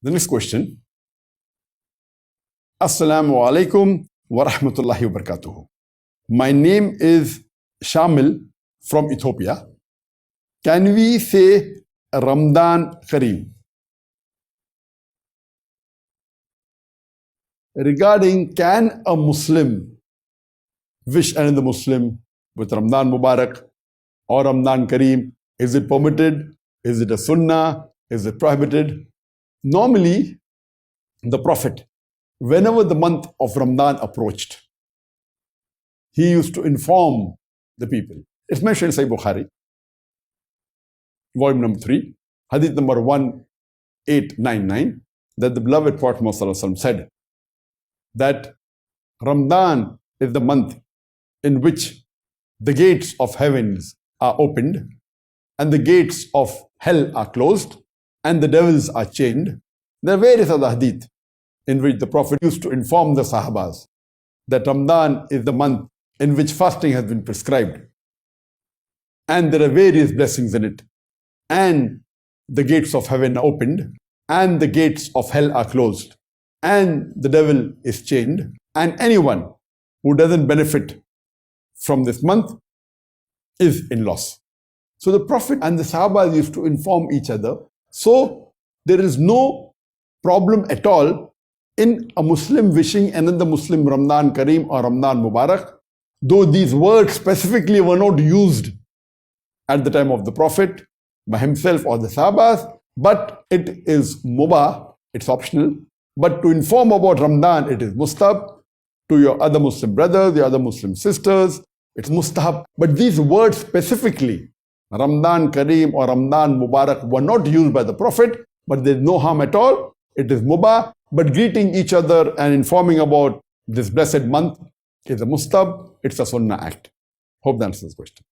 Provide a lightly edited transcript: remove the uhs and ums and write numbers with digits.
The next question. Assalamu alaikum wa rahmatullahi wa barakatuhu. My name is Shamil from Ethiopia. Can we say Ramadan kareem? Regarding can a Muslim wish another Muslim with Ramadan Mubarak or Ramadan kareem? Is it permitted? Is it a sunnah? Is it prohibited? Normally, the Prophet, whenever the month of Ramadan approached, he used to inform the people. It's mentioned in Sahih Bukhari, volume number 3, hadith number 1899, that the beloved Prophet Muhammad said that Ramadan is the month in which the gates of heavens are opened and the gates of hell are closed and the devils are chained. There are various other hadith in which the Prophet used to inform the Sahabas that Ramadan is the month in which fasting has been prescribed and there are various blessings in it, and the gates of heaven are opened and the gates of hell are closed and the devil is chained, and anyone who doesn't benefit from this month is in loss. So the Prophet and the Sahaba used to inform each other. So there is no problem at all in a Muslim wishing another Muslim Ramadan Kareem or Ramadan Mubarak, though these words specifically were not used at the time of the Prophet by himself or the Sahabas, but it is mubah, it's optional. But to inform about Ramadan, it is mustahab. To your other Muslim brothers, your other Muslim sisters, it's mustahab. But these words specifically, Ramadan Kareem or Ramadan Mubarak, were not used by the Prophet, but there's no harm at all. It is mubah, but greeting each other and informing about this blessed month is a mustahab, it's a sunnah act. Hope that answers this question.